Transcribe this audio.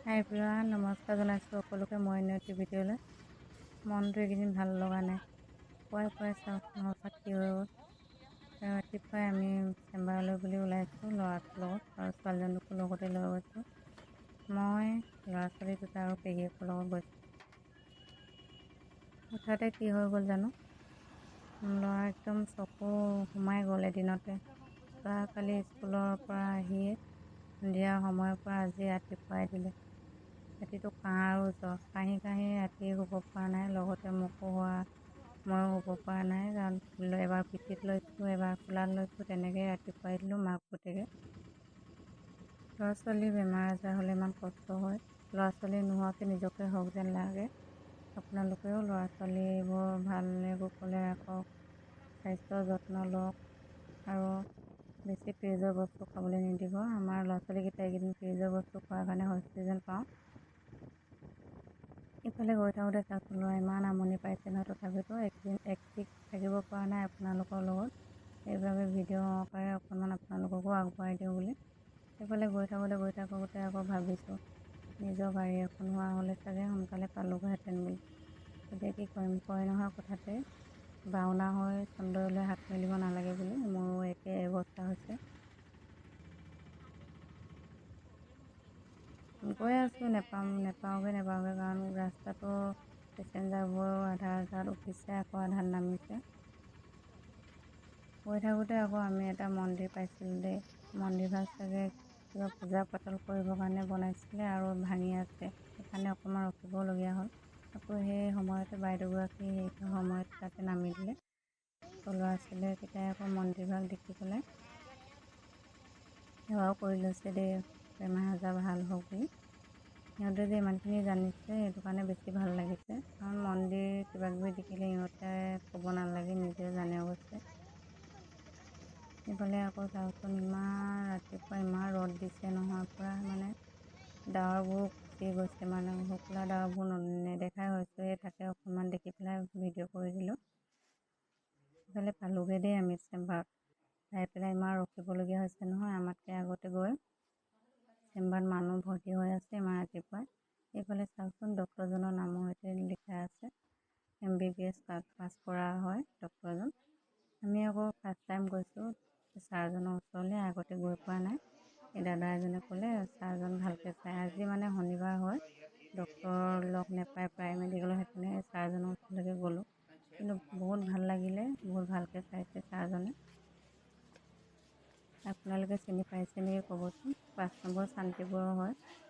হাই everyone, নমস্কাৰ জনাইছোঁ সকলোকে মই অন্য ভিডিঅ'লৈ। মনটো এইকেইদিন ভাল লগা নাই। পুৱাই চাওকচোন হঠাৎ কি হৈ গ'ল। ৰাতিপুৱাই আমি চেম্বাৰলৈ বুলি ওলাইছোঁ ল'ৰাটোৰ লগত আৰু ছোৱালীজনীকো লগতে লৈ গৈছোঁ। মই ল'ৰা ছোৱালী দুটা আৰু পেহীয়েকৰ লগত গৈছোঁ। হঠাতে কি হৈ গ'ল জানো, ল'ৰা একদম চকু সোমাই গ'ল এদিনতে। কালি স্কুলৰ পৰা আহিয়ে সন্ধিয়া সময়ৰ পৰা আজি ৰাতিপুৱাই দিলে। ৰাতিটো কাহ আৰু জ্বৰ, কাহি ৰাতি শুব পৰা নাই। লগতে মোকো হোৱা, ময়ো শুব পৰা নাই, কাৰণ এবাৰ পিঠিত লৈছোঁ, এবাৰ কোলাত লৈছোঁ, তেনেকৈ ৰাতিপুৱাই দিলোঁ মাক পুতেকে। ল'ৰা ছোৱালী বেমাৰ আজাৰ হ'লে ইমান কষ্ট হয়। ল'ৰা ছোৱালী নোহোৱাকৈ নিজকে হওক যেন লাগে। আপোনালোকেও ল'ৰা ছোৱালীবোৰ ভালে কুশলে ৰাখক, স্বাস্থ্যৰ যত্ন লওক আৰু বেছি ফ্ৰিজৰ বস্তু খাবলৈ নিদিব। আমাৰ ল'ৰা ছোৱালীকেইটা এইকেইদিন ফ্ৰিজৰ বস্তু খোৱাৰ কাৰণে হৈছে যেন পাওঁ। ইফালে গৈ থাকোঁতে চাওকচোন, ল'ৰা ইমান আমনি পাইছে নহয়, তথাপিতো এক চিক থাকিব পৰা নাই আপোনালোকৰ লগত। সেইবাবে ভিডিঅ' সহকাৰে অকণমান আপোনালোককো আগবঢ়াই দিওঁ বুলি। সেইফালে গৈ থাকোঁতে আকৌ ভাবিছোঁ, নিজৰ গাড়ী এখন হোৱা হ'লে চাগে সোনকালে পালোগৈহেঁতেন বুলি। এতিয়া কি কৰিম, কয় নহয় কথাতে, বাওনা হৈ চন্দৰলৈ হাত মেলিব নালাগে বুলি। মোৰো একে অৱস্থা হৈছে। গৈ আছোঁ, নেপাওঁগৈ কাৰণ ৰাস্তাটো পেচেঞ্জাৰবোৰো আধাত উঠিছে, আকৌ আধাত নামিছে। গৈ থাকোঁতে আকৌ আমি এটা মন্দিৰ পাইছিলোঁ দেই। মন্দিৰভাগ চাগে কিবা পূজা পাতল কৰিবৰ কাৰণে বনাইছিলে আৰু ভাঙি আছে, সেইকাৰণে অকণমান ৰখিবলগীয়া হ'ল। আকৌ সেই সময়তে বাইদেউগৰাকী সেইটো সময়ত তাতে নামি দিলে। ল'ৰা ছোৱালীকেইটাই আকৌ মন্দিৰভাগ দেখি পেলাই সেৱাও কৰি লৈছে দেই, বেমাৰ আজাৰ ভাল হওক বুলি। সিহঁতে যে ইমানখিনি জানিছে, সেইটো কাৰণে বেছি ভাল লাগিছে। কাৰণ মন্দিৰ কিবা কিবি দেখিলে সিহঁতে ক'ব নালাগে, নিজে জানে অৱশ্যে। এইফালে আকৌ চাওকচোন, ইমান ৰাতিপুৱা ইমান ৰ'দ দিছে নহয়, পূৰা মানে ডাৱৰবোৰ গুচি গৈছে, মানে শুকলা ডাৱৰবোৰ নেদেখাই হৈছোঁ। এই তাকে অকণমান দেখি পেলাই ভিডিঅ' কৰি দিলোঁ। ইফালে পালোগৈ দেই আমি চেম্বাৰত। পাই পেলাই ইমান ৰখিবলগীয়া হৈছে নহয়, আমাতকৈ আগতে গৈ। চেম্বাৰত মানুহ ভৰ্তি হৈ আছে ইমান ৰাতিপুৱাই। এইফালে চাওকচোন, ডক্তৰজনৰ নামৰ সৈতে লিখা আছে, MBBS পাছ কৰা হয় ডক্তৰজন। আমি আকৌ ফাৰ্ষ্ট টাইম গৈছোঁ ছাৰজনৰ ওচৰলৈ, আগতে গৈ পোৱা নাই। এই দাদা এজনে ক'লে ছাৰজন ভালকৈ চাই। আজি মানে শনিবাৰ হয়, ডক্তৰ লগ নাপায় প্ৰায় মেডিকেলত, সেইকাৰণে ছাৰজনৰ ওচৰলৈকে গ'লোঁ। কিন্তু বহুত ভাল লাগিলে, বহুত ভালকৈ চাইছে ছাৰজনে। আপোনালোকে চিনি পাইছে নেকি ক'বচোন। 5 নম্বৰ শান্তিপুৰৰ হয়।